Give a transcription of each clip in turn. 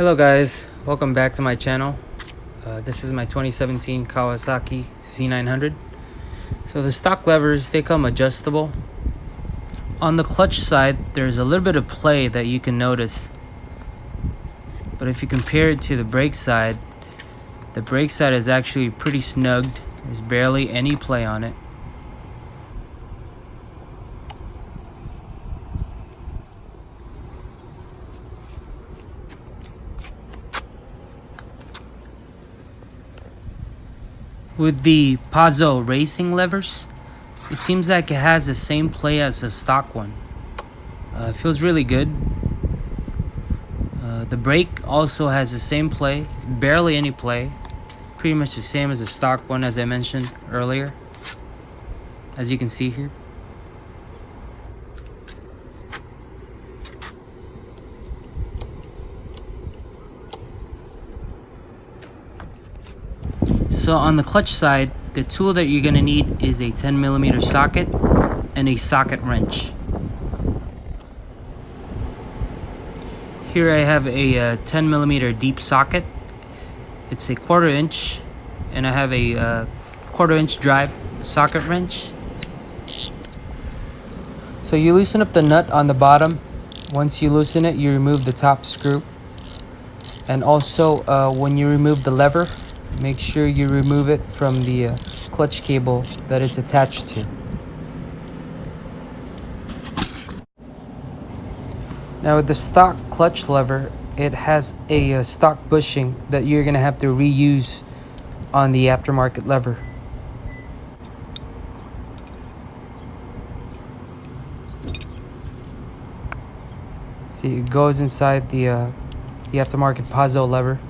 Hello guys, welcome back to my channel. This is my 2017 Kawasaki Z900. So the stock levers, they come adjustable. On the clutch side, there's a little bit of play that you can notice. But if you compare it to the brake side is actually pretty snugged. There's barely any play on it. With the Pazzo Racing Levers, it seems like it has the same play as the stock one. It feels really good. The brake also has the same play, barely any play. Pretty much the same as the stock one, as I mentioned earlier, as you can see here. So on the clutch side, the tool that you're going to need is a 10mm socket and a socket wrench. Here I have a 10mm deep socket. It's a 1/4 inch, and I have a 1/4 inch drive socket wrench. So you loosen up the nut on the bottom. Once you loosen it, you remove the top screw. And also when you remove the lever, make sure you remove it from the clutch cable that it's attached to. Now with the stock clutch lever, it has a stock bushing that you're going to have to reuse on the aftermarket lever. See, it goes inside the aftermarket Pazzo lever.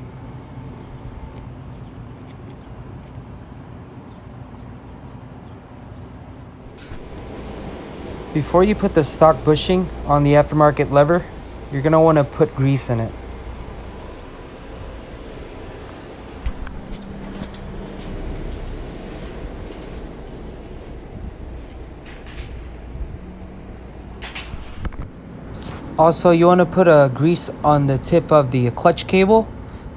Before you put the stock bushing on the aftermarket lever, you're going to want to put grease in it. Also, you want to put a grease on the tip of the clutch cable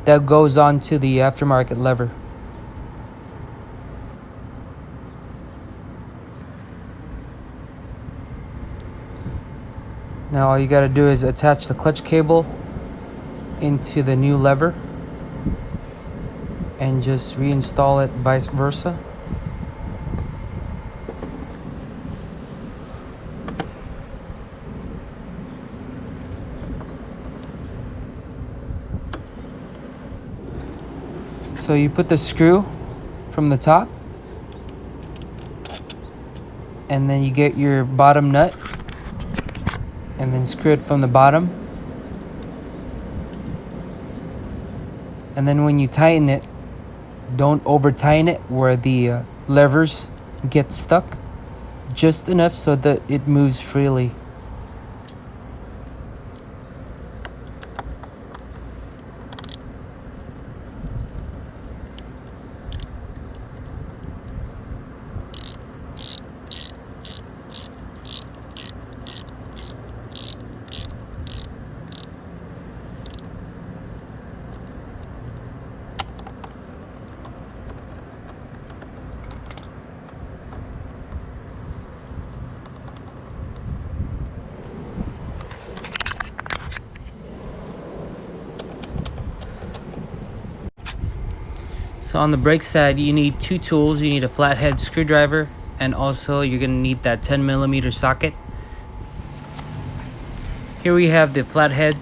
that goes onto the aftermarket lever. Now all you got to do is attach the clutch cable into the new lever and just reinstall it vice versa. So you put the screw from the top, and then you get your bottom nut and then screw it from the bottom. And then when you tighten it, don't over tighten it where the levers get stuck, just enough so that it moves freely. So on the brake side, you need two tools. You need a flathead screwdriver, and also you're going to need that 10mm socket. Here we have the flathead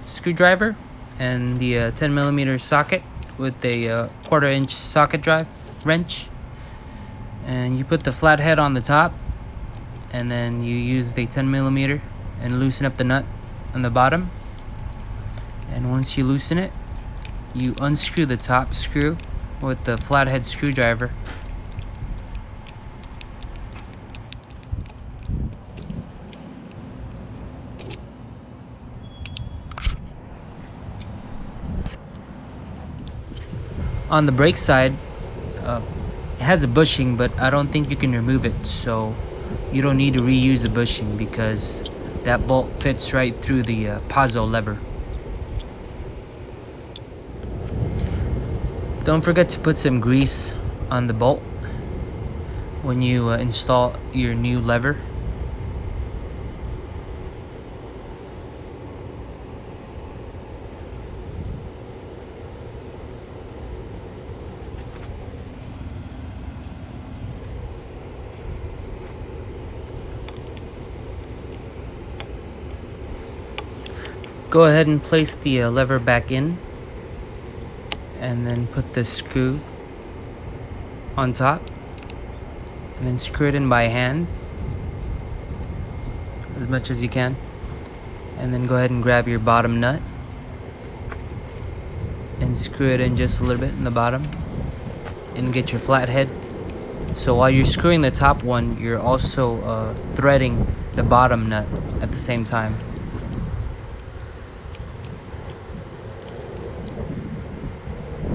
screwdriver and the 10mm socket with a 1/4 inch socket drive wrench. And you put the flathead on the top, and then you use the 10mm and loosen up the nut on the bottom. And once you loosen it, you unscrew the top screw with the flathead screwdriver. On the brake side, it has a bushing, but I don't think you can remove it, so you don't need to reuse the bushing because that bolt fits right through the Pazzo lever. Don't forget to put some grease on the bolt when you install your new lever. Go ahead and place the lever back in, and then put the screw on top, and then screw it in by hand as much as you can, and then go ahead and grab your bottom nut and screw it in just a little bit in the bottom, and get your flathead. So while you're screwing the top one, you're also threading the bottom nut at the same time.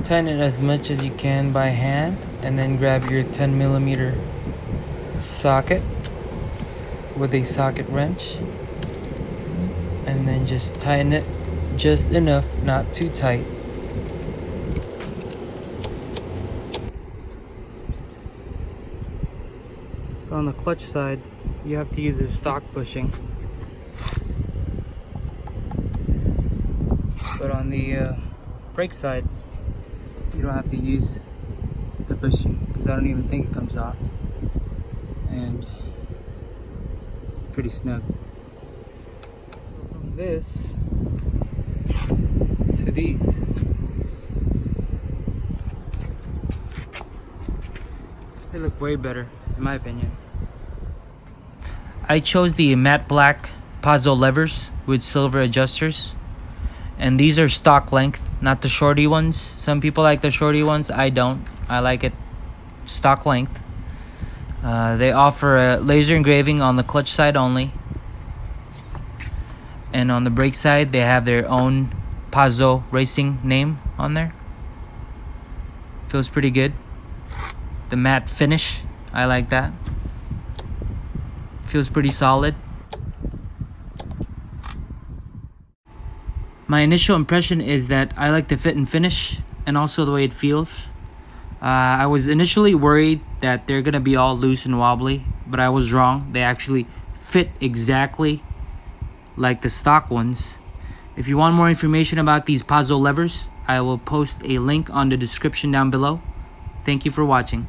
Tighten it as much as you can by hand, and then grab your 10mm socket with a socket wrench, and then just tighten it just enough, not too tight. So on the clutch side, you have to use a stock bushing, but on the brake side, you don't have to use the bushing, because I don't even think it comes off, and pretty snug. From this to these, they look way better in my opinion. I chose the matte black Pazzo levers with silver adjusters. And these are stock length, not the shorty ones. Some people like the shorty ones. I don't. I like it stock length. They offer a laser engraving on the clutch side only. And on the brake side, they have their own Pazzo Racing name on there. Feels pretty good. The matte finish, I like that. Feels pretty solid. My initial impression is that I like the fit and finish, and also the way it feels. I was initially worried that they're gonna be all loose and wobbly, but I was wrong. They actually fit exactly like the stock ones. If you want more information about these Pazzo levers, I will post a link on the description down below. Thank you for watching.